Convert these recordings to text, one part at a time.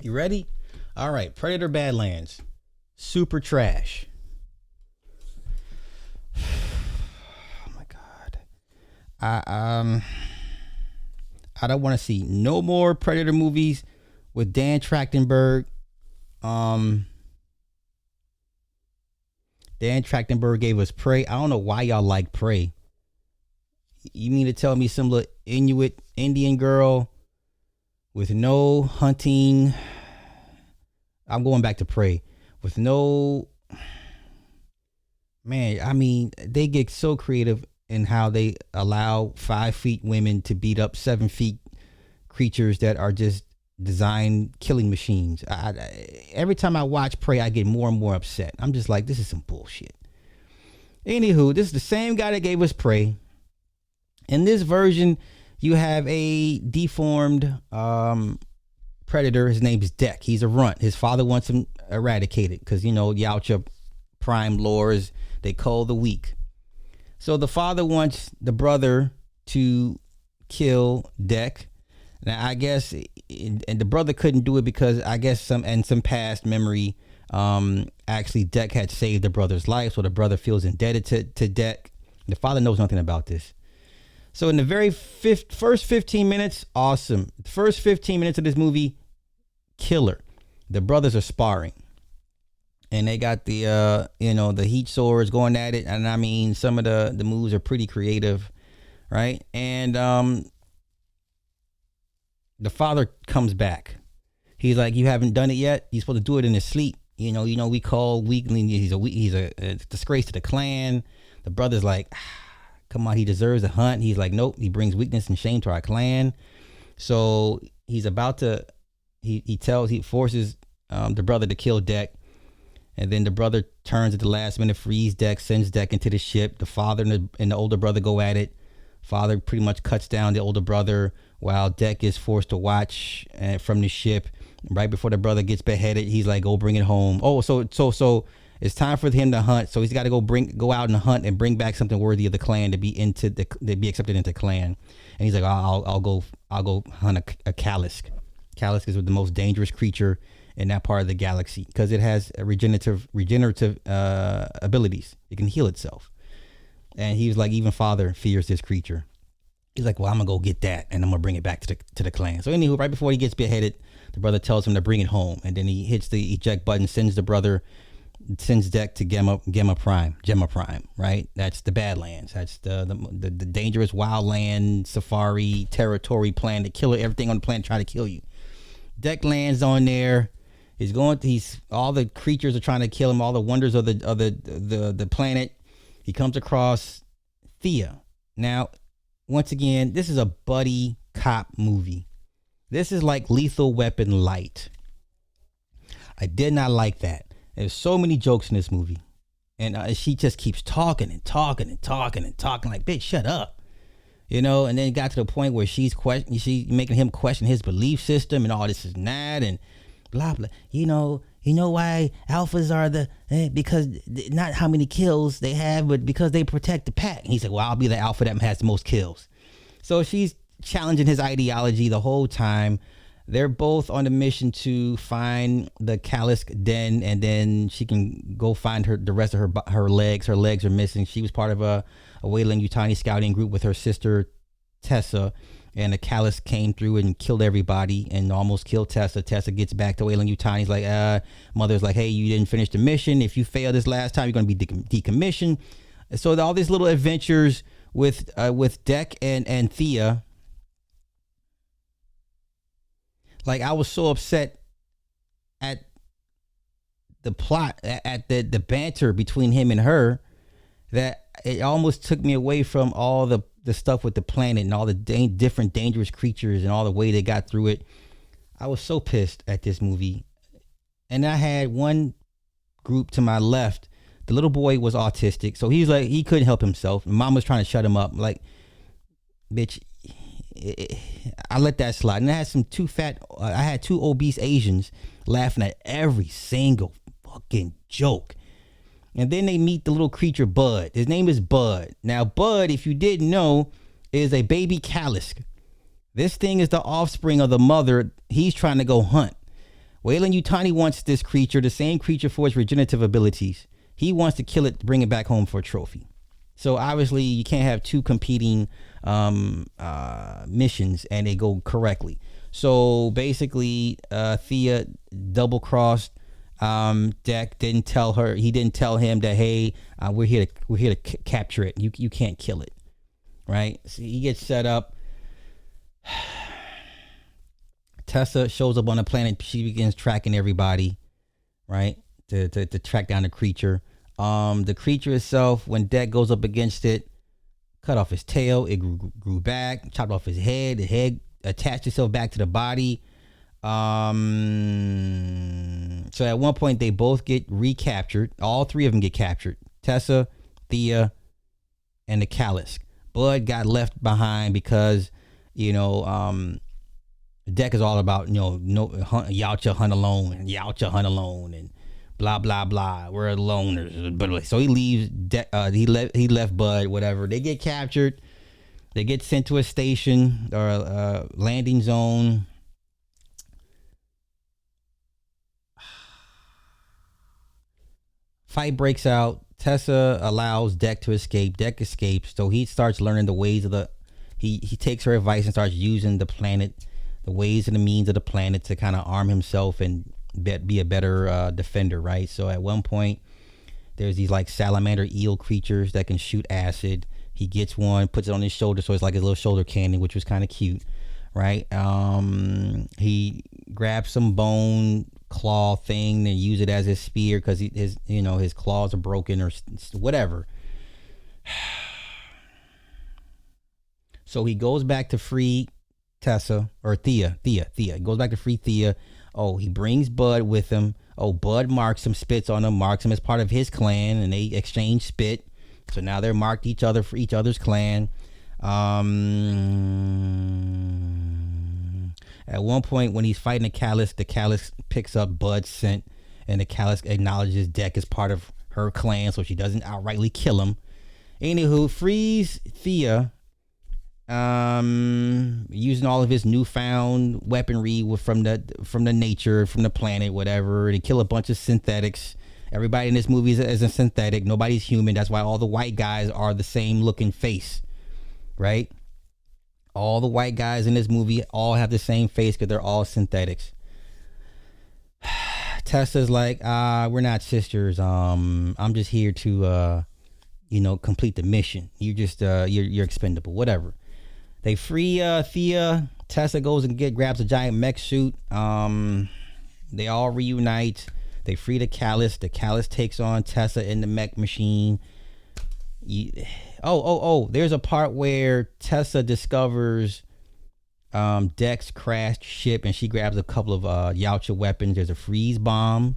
You ready? All right, Predator Badlands. Super trash. Oh my god. I I don't want to see no more Predator movies with Dan Trachtenberg. Um Dan Trachtenberg gave us Prey. I don't know why y'all like Prey. You mean to tell me some little Inuit Indian girl with no hunting? I'm going back to Prey with no, man. I mean, they get so creative in how they allow 5 feet women to beat up 7 feet creatures that are just designed killing machines. Every time I watch Prey, I get more and more upset. I'm just like, this is some bullshit. Anywho, this is the same guy that gave us Prey. In this version, you have a deformed predator. His name's Deck. He's a runt. His father wants him eradicated because, you know, Yautja prime lores, they call the weak. So the father wants the brother to kill Deck. Now, I guess, and the brother couldn't do it because I guess some past memory, actually Deck had saved the brother's life. So the brother feels indebted to Deck. The father knows nothing about this. So in the very first 15 minutes, awesome. The first 15 minutes of this movie, killer. The brothers are sparring. And they got the, the heat swords going at it. And I mean, some of the moves are pretty creative, right? And the father comes back. He's like, you haven't done it yet? You're supposed to do it in his sleep. We call weakling. He's a disgrace to the clan. The brother's like, come on, he deserves a hunt. He's like, nope, he brings weakness and shame to our clan. So he's about to, he forces the brother to kill Deck. And then the brother turns at the last minute, frees Deck, sends Deck into the ship. The father and the older brother go at it. Father pretty much cuts down the older brother while Deck is forced to watch from the ship. Right before the brother gets beheaded, he's like, go bring it home. Oh, so it's time for him to hunt. So he's got to go out and hunt and bring back something worthy of the clan to be accepted into clan. And he's like, I'll go hunt a Kalisk. Kalisk is the most dangerous creature in that part of the galaxy because it has regenerative abilities. It can heal itself. And he was like, even father fears this creature. He's like, well, I'm gonna go get that and I'm gonna bring it back to the clan. So anywho, right before he gets beheaded, the brother tells him to bring it home, and then he hits the eject button, sends Deck to Gemma Prime, right? That's the Badlands. That's the dangerous wildland safari territory plan to kill everything on the planet, try to kill you. Deck lands on there. All the creatures are trying to kill him. All the wonders of the planet. He comes across Thea. Now, once again, this is a buddy cop movie. This is like Lethal Weapon light. I did not like that. There's so many jokes in this movie. And she just keeps talking and talking and talking and talking like, bitch, shut up. And then it got to the point where she's making him question his belief system and all this and that and blah, blah. You know why alphas are because not how many kills they have, but because they protect the pack. And he's like, well, I'll be the alpha that has the most kills. So she's challenging his ideology the whole time. They're both on a mission to find the Kalisk den, and then she can go find the rest of her legs. Her legs are missing. She was part of a Weyland-Yutani scouting group with her sister Tessa, and the Kalisk came through and killed everybody and almost killed Tessa. Tessa gets back to Weyland-Yutani. He's like, mother's like, hey, you didn't finish the mission. If you fail this last time, you're going to be decommissioned. So all these little adventures with Deck and Thea. Like, I was so upset at the plot, at the banter between him and her, that it almost took me away from all the stuff with the planet and all the different dangerous creatures and all the way they got through it. I was so pissed at this movie. And I had one group to my left. The little boy was autistic, so he's like, he couldn't help himself. Mom was trying to shut him up. Like, bitch, I let that slide. And I had two obese Asians laughing at every single fucking joke. And then they meet the little creature Bud. His name is Bud. Now, Bud, if you didn't know, is a baby Kalisk. This thing is the offspring of the mother he's trying to go hunt. Weyland Yutani wants this creature, the same creature for its regenerative abilities. He wants to kill it to bring it back home for a trophy. So obviously you can't have two competing missions and they go correctly. So basically Thea double crossed Deck. He didn't tell him that, hey, we're here to capture it. You can't kill it. Right? So he gets set up. Tessa shows up on the planet. She begins tracking everybody, right? To track down the creature. The creature itself, when Deck goes up against it, cut off his tail. It grew back. Chopped off his head. The head attached itself back to the body. So at one point they both get recaptured. All three of them get captured. Tessa, Thea, and the Callus. Bud got left behind because, Deck is all about, no Yautja hunt alone, and blah blah blah. We're loners, but so he leaves. He left Bud. Whatever. They get captured. They get sent to a station or a landing zone. Fight breaks out. Tessa allows Deck to escape. Deck escapes, so he starts learning the ways of the. He takes her advice and starts using the planet. The ways and the means of the planet to kind of arm himself and be a better defender, right? So at one point, there's these like salamander eel creatures that can shoot acid. He gets one, puts it on his shoulder, so it's like a little shoulder cannon, which was kind of cute, right? He grabs some bone claw thing and use it as his spear because his claws are broken or whatever. So he goes back to free Tessa or Thea. He goes back to free Thea. Oh, he brings Bud with him. Oh, Bud marks him, spits on him, marks him as part of his clan, and they exchange spit. So now they're marked each other for each other's clan. At one point when he's fighting the Callus picks up Bud's scent, and the Callus acknowledges Deck as part of her clan, so she doesn't outrightly kill him. Anywho, frees Thea. Using all of his newfound weaponry from the nature, from the planet, whatever, to kill a bunch of synthetics. Everybody in this movie is a synthetic. Nobody's human. That's why all the white guys are the same looking face, right? All the white guys in this movie all have the same face because they're all synthetics. Tessa's like, we're not sisters. I'm just here to, complete the mission. You just, you're expendable, whatever. They free Thea. Tessa goes and grabs a giant mech suit. They all reunite. They free the Callus. The Callus takes on Tessa in the mech machine. There's a part where Tessa discovers Deck's crashed ship, and she grabs a couple of Yautja weapons. There's a freeze bomb.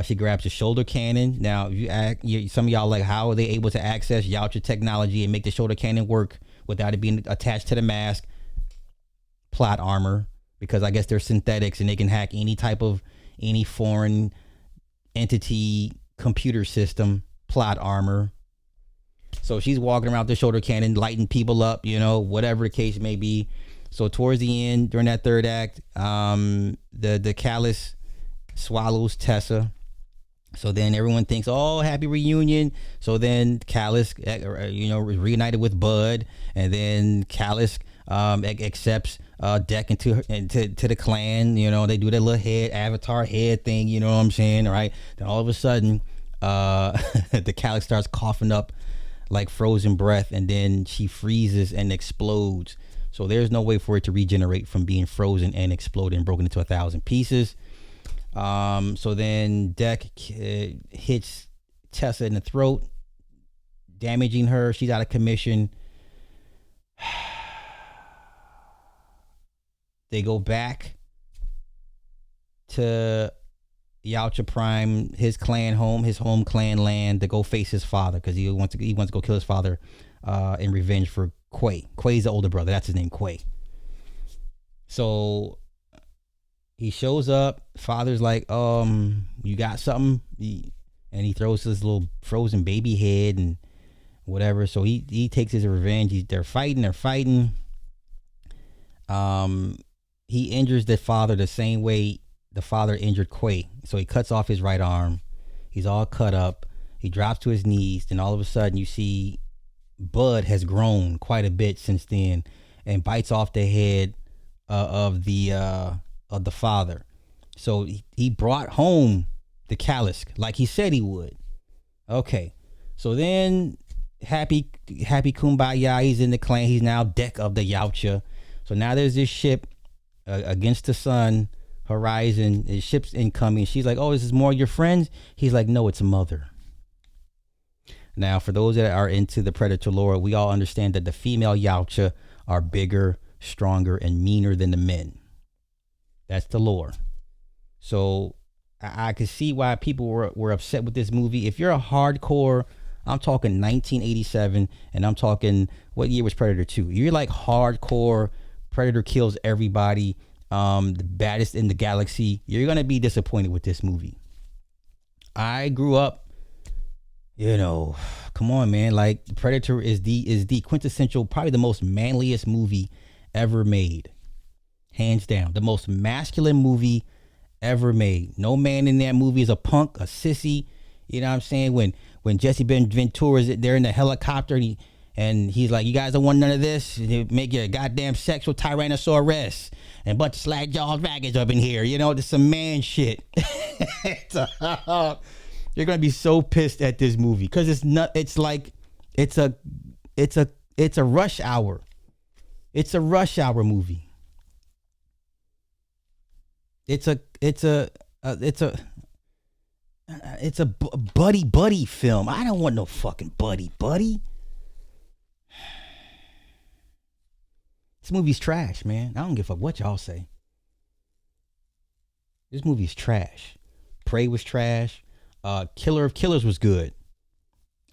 She grabs a shoulder cannon. Now, some of y'all like, how are they able to access Yautja technology and make the shoulder cannon work without it being attached to the mask? Plot armor, because I guess they're synthetics and they can hack any foreign entity computer system. Plot armor. So she's walking around with the shoulder cannon, lighting people up, whatever the case may be. So towards the end, during that third act, the Callus swallows Tessa. So then everyone thinks, oh, happy reunion. So then Callus, reunited with Bud, and then Callus accepts Deck into the clan. They do their little avatar head thing. You know what I'm saying, right? Then all of a sudden, the Callus starts coughing up like frozen breath, and then she freezes and explodes. So there's no way for it to regenerate from being frozen and exploded and broken into 1,000 pieces. So then Deck hits Tessa in the throat, damaging her. She's out of commission. They go back to Yautja Prime, his clan home, his home clan land, to go face his father because he wants to go kill his father in revenge for Quay. Quay's the older brother. That's his name, Quay. So he shows up. Father's like, you got something? And he throws his little frozen baby head and whatever. So he takes his revenge. They're fighting. He injures the father the same way the father injured Quay. So he cuts off his right arm. He's all cut up. He drops to his knees. Then all of a sudden you see Bud has grown quite a bit since then and bites off the head of the father. So he brought home the Kalisk like he said he would. Okay. So then happy kumbaya, he's in the clan. He's now deck of the Yautja. So now there's this ship against the sun horizon. His ship's incoming. She's like, oh, this is more your friends? He's like, no, it's a mother. Now, for those that are into the Predator lore, we all understand that the female Yautja are bigger, stronger, and meaner than the men. That's the lore. So I could see why people were upset with this movie. If you're a hardcore, I'm talking 1987, and I'm talking, what year was Predator 2? You're like hardcore, Predator kills everybody, the baddest in the galaxy. You're going to be disappointed with this movie. I grew up, come on, man. Like, Predator is the quintessential, probably the most manliest movie ever made. Hands down. The most masculine movie ever made. No man in that movie is a punk, a sissy. You know what I'm saying? When Jesse Ventura is there in the helicopter and he's like, you guys don't want none of this? Make your goddamn sex with Tyrannosaurus and a bunch of slack jaw dragons up in here. There's some man shit. You're gonna be so pissed at this movie because it's a rush hour. It's a rush hour movie. It's a buddy film. I don't want no fucking buddy. This movie's trash, man. I don't give a fuck what y'all say. This movie's trash. Prey was trash. Killer of Killers was good.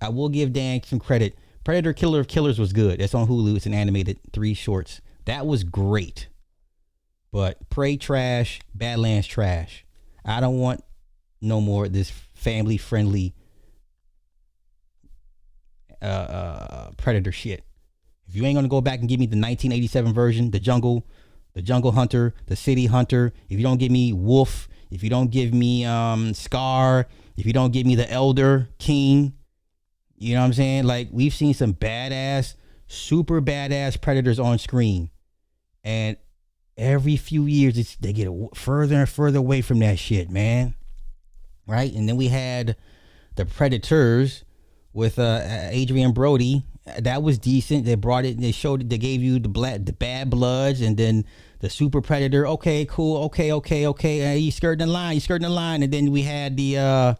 I will give Dan some credit. Predator Killer of Killers was good. It's on Hulu. It's an animated 3 shorts. That was great. But Prey trash, Badlands trash. I don't want no more of this family friendly Predator shit. If you ain't gonna go back and give me the 1987 version, the Jungle Hunter, the City Hunter, if you don't give me Wolf, if you don't give me Scar, if you don't give me the Elder King, you know what I'm saying? Like, we've seen some badass, super badass Predators on screen, and every few years they get further and further away from that shit, man. Right? And then we had the Predators with Adrian Brody. That was decent. They brought it. They showed it. They gave you the bad bloods, and then the Super Predator. Okay, cool. Okay. You skirting the line. And then we had the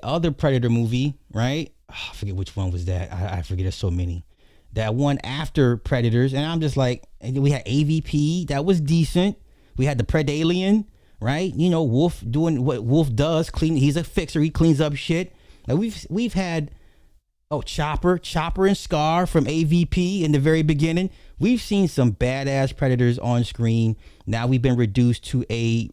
other Predator movie, right? Oh, I forget which one was that. I forget. There's so many. That one after Predators, and I'm just like, we had AVP. That was decent. We had the Predalien, right? Wolf doing what Wolf does. He's a fixer. He cleans up shit. Like, we've had. Oh, Chopper and Scar from AVP in the very beginning. We've seen some badass Predators on screen. Now we've been reduced to a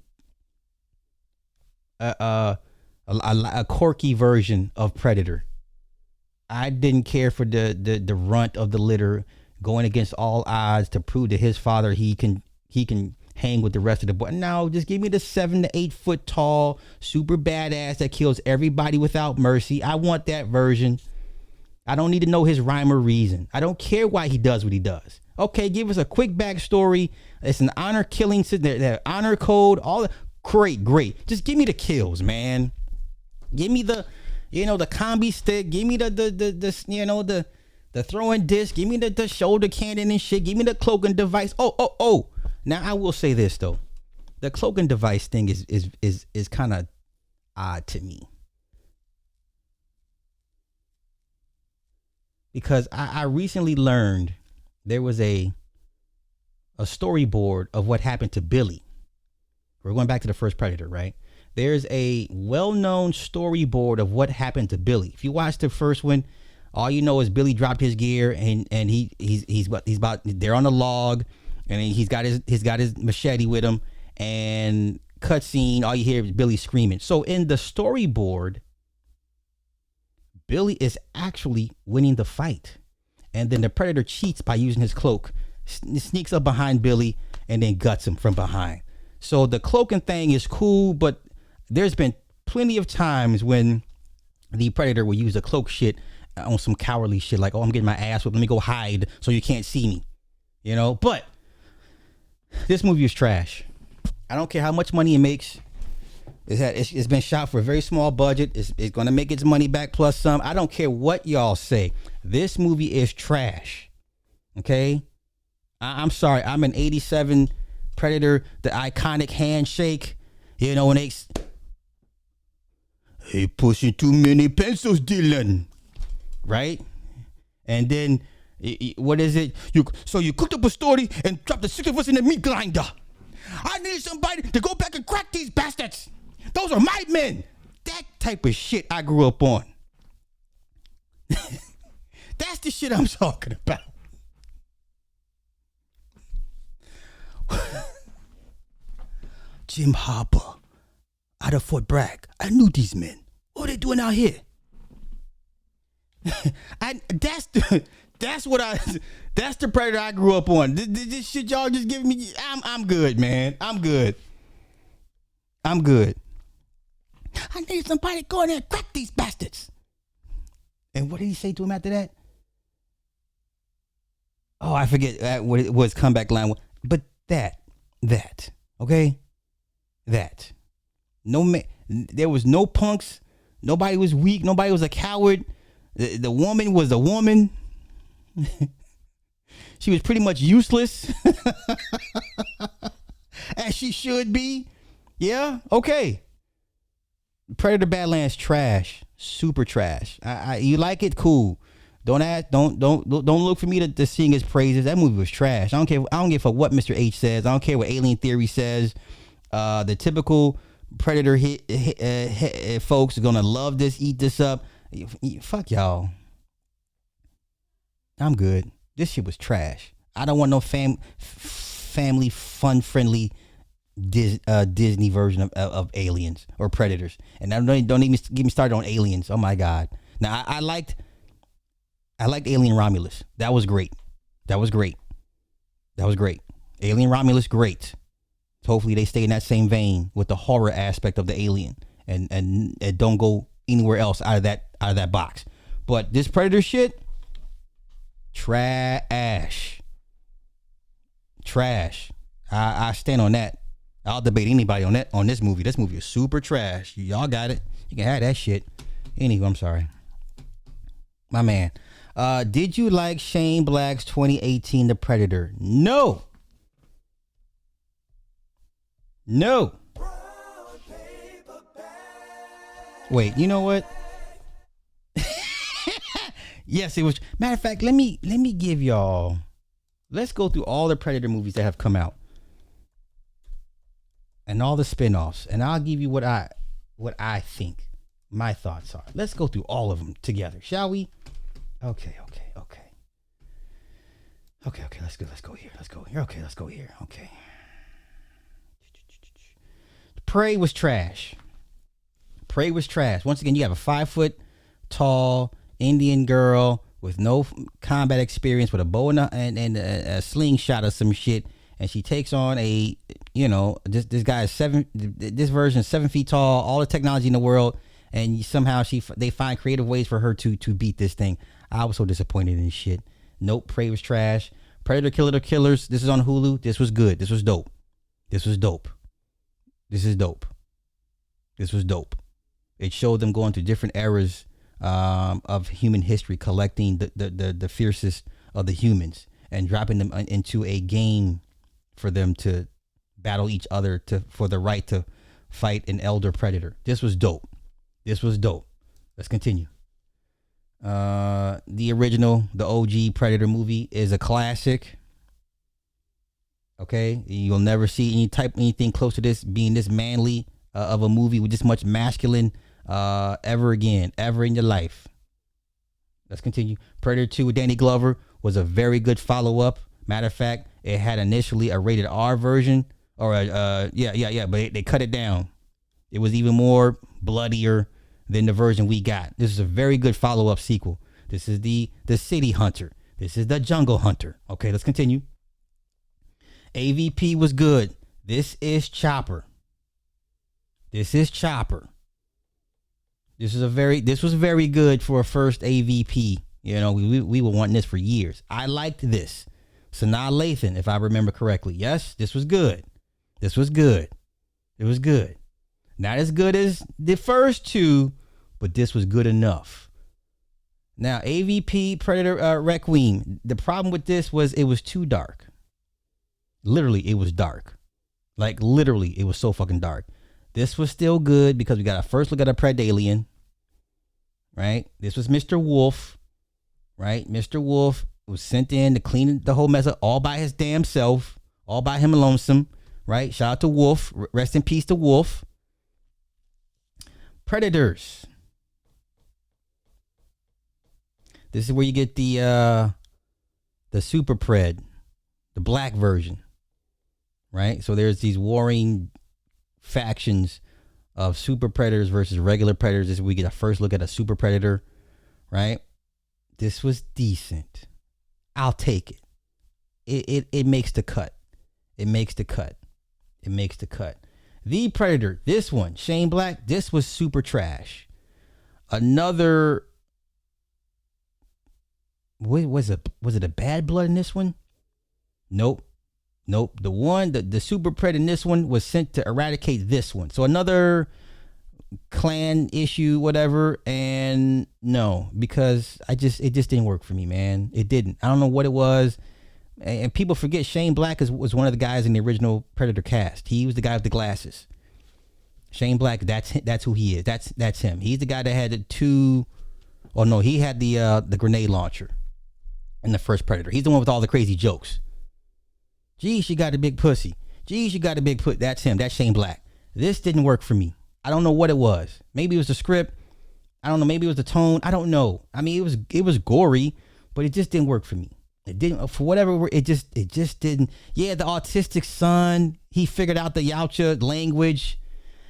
quirky version of Predator. I didn't care for the runt of the litter going against all odds to prove to his father he can hang with the rest of the boy. No, just give me the 7 to 8 foot tall, super badass that kills everybody without mercy. I want that version. I don't need to know his rhyme or reason. I don't care why he does what he does. Okay, give us a quick backstory. It's an honor killing, the honor code, all that. Great. Just give me the kills, man. Give me the combi stick. Give me the throwing disc. Give me the shoulder cannon and shit. Give me the cloaking device. Oh. Now I will say this though, the cloaking device thing is kind of odd to me. Because I recently learned there was a storyboard of what happened to Billy. We're going back to the first Predator, right? There's a well-known storyboard of what happened to Billy. If you watch the first one, all you know is Billy dropped his gear and he's about they're on a log and he's got his machete with him, and cutscene, all you hear is Billy screaming. So in the storyboard, Billy is actually winning the fight. And then the Predator cheats by using his cloak, sneaks up behind Billy, and then guts him from behind. So the cloaking thing is cool, but there's been plenty of times when the predator will use a cloak shit on some cowardly shit, like, oh, I'm getting my ass whipped, let me go hide so you can't see me, you know. But this movie is trash. I don't care how much money it makes. It's been shot for a very small budget. It's going to make its money back plus some. I don't care what y'all say. This movie is trash. Okay? I'm sorry. I'm an 87 Predator, the iconic handshake. You know, when they... Hey, pushing too many pencils, Dylan. Right? And then, what is it? So you cooked up a story and dropped the 6 of us in the meat grinder. I need somebody to go back and crack these bastards. Those are my men. That type of shit I grew up on. That's the shit I'm talking about. Jim Harper, out of Fort Bragg. I knew these men. What are they doing out here? That's the Predator I grew up on. This shit y'all just giving me. I'm good, man. I'm good. I need somebody to go in there and crack these bastards. And what did he say to him after that? Oh, I forget what it was. Comeback line. But that, okay, that. No man. There was no punks. Nobody was weak. Nobody was a coward. The woman was a woman. She was pretty much useless. As she should be. Yeah, okay. Predator Badlands trash. Super trash. You like it? Cool. Don't look for me to sing his praises. That movie was trash. I don't care. I don't give a what Mr. H says. I don't care what Alien Theory says. The typical Predator folks are gonna love this, eat this up. Fuck y'all. I'm good. This shit was trash. I don't want no family fun friendly Disney version of Aliens or Predators. And don't even get me started on Aliens. Oh my God. Now I liked Alien Romulus. That was great. Alien Romulus, great. Hopefully they stay in that same vein with the horror aspect of the alien and don't go anywhere else out of that box. But this Predator shit, trash. I stand on that. I'll debate anybody on this movie. This movie is super trash. Y'all got it. You can have that shit. Anyway, I'm sorry. My man. Did you like Shane Black's 2018 The Predator? No. Wait, you know what? Yes, it was. Matter of fact, let me give y'all. Let's go through all the Predator movies that have come out. And all the spin-offs, and I'll give you what I think my thoughts are. Let's go through all of them together, shall we? Okay. Let's go here. Okay, let's go here. Okay. Prey was trash. Once again, you have a 5-foot tall Indian girl with no combat experience, with a bow and a slingshot or some shit. And she takes on this guy is this version is 7 feet tall, all the technology in the world, and somehow they find creative ways for her to beat this thing. I was so disappointed in this shit. Nope, Prey was trash. Predator Killers, this is on Hulu. This was good. This was dope. It showed them going through different eras of human history, collecting the fiercest of the humans and dropping them into a game for them to battle each other for the right to fight an elder predator. This was dope. Let's continue. The original, the OG Predator movie is a classic. Okay, you'll never see anything close to this being this manly of a movie with this much masculine ever in your life. Let's continue. Predator 2 with Danny Glover was a very good follow-up. Matter of fact, it had initially a rated R version, or but they cut it down. It was even more bloodier than the version we got. This is a very good follow-up sequel. This is the City Hunter. This is the Jungle Hunter. Okay, let's continue. AVP was good. This is Chopper. This is Chopper. This was very good for a first AVP. You know, we were wanting this for years. I liked this. Sanaa Lathan, if I remember correctly. Yes, this was good. This was good. It was good. Not as good as the first two, but this was good enough. Now, AVP Predator Requiem. The problem with this was it was too dark. Literally, it was dark. Like, literally, it was so fucking dark. This was still good because we got a first look at a Predalien. Right? This was Mr. Wolf. Right? Mr. Wolf was sent in to clean the whole mess up all by his damn self. All by him lonesome. Right? Shout out to Wolf. Rest in peace to Wolf. Predators. This is where you get the super pred, the black version, right? So there's these warring factions of super predators versus regular predators. This is where we get a first look at a super predator, right? This was decent. I'll take it. It makes the cut. It makes the cut. It makes the cut. The Predator, this one, Shane Black, this was super trash. Another, was it a Bad Blood in this one? Nope. The super pred in this one was sent to eradicate this one. So another clan issue, whatever. And no, because it just didn't work for me, man. It didn't. I don't know what it was. And people forget Shane Black was one of the guys in the original Predator cast. He was the guy with the glasses. Shane Black, that's who he is. That's him. He's the guy that had he had the grenade launcher in the first Predator. He's the one with all the crazy jokes. Gee, she got a big pussy. Gee, she got a big pussy. That's him. That's Shane Black. This didn't work for me. I don't know what it was. Maybe it was the script. I don't know. Maybe it was the tone. I don't know. I mean, it was gory, but it just didn't work for me. It didn't, for whatever, it just didn't. Yeah, the autistic son, he figured out the Yautja language,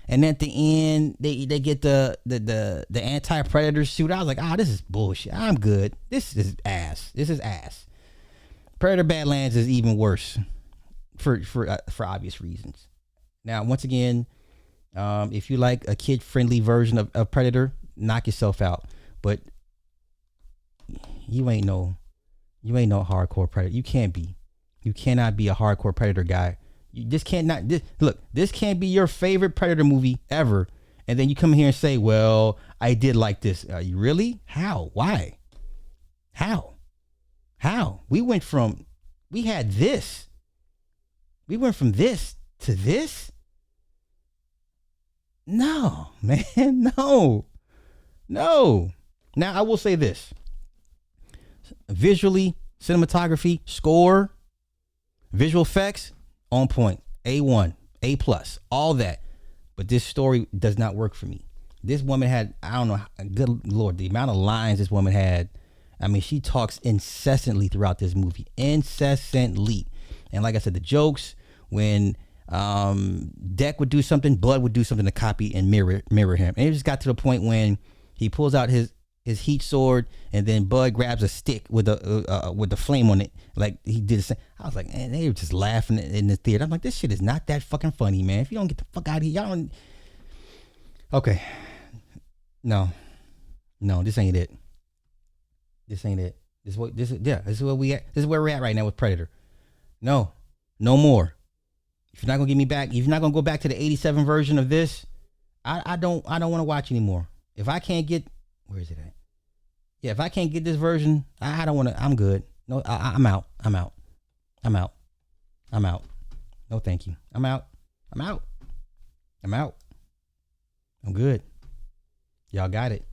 and at the end, they get the anti-predator suit. I was like, this is bullshit. I'm good. This is ass. Predator Badlands is even worse for obvious reasons. Now, once again, if you like a kid-friendly version of Predator, knock yourself out. But you ain't no hardcore Predator. You can't be. You cannot be a hardcore Predator guy. This can't be your favorite Predator movie ever. And then you come here and say, well, I did like this. You really? How? Why? How? We went from this to this? No, man, no. Now, I will say this. Visually, cinematography, score, visual effects, on point. A1, A+, all that. But this story does not work for me. This woman had, I don't know, good Lord, the amount of lines this woman had. I mean, she talks incessantly throughout this movie. Incessantly. And like I said, the jokes, when Deck would do something, Blood would do something to copy and mirror him. And it just got to the point when he pulls out his heat sword, and then Bud grabs a stick with the flame on it, like he did the same. I was like, man, they were just laughing in the theater. I'm like, this shit is not that fucking funny, man. If you don't get the fuck out of here, y'all don't. Okay, no, this ain't it. This ain't it. This is where we at. This is where we're at right now with Predator. No more. If you're not gonna get me back, if you're not gonna go back to the '87 version of this, I don't want to watch anymore. If I can't get, where is it at? Yeah, if I can't get this version, I don't want to. I'm good. No, I'm out. No, thank you. I'm out. I'm good. Y'all got it.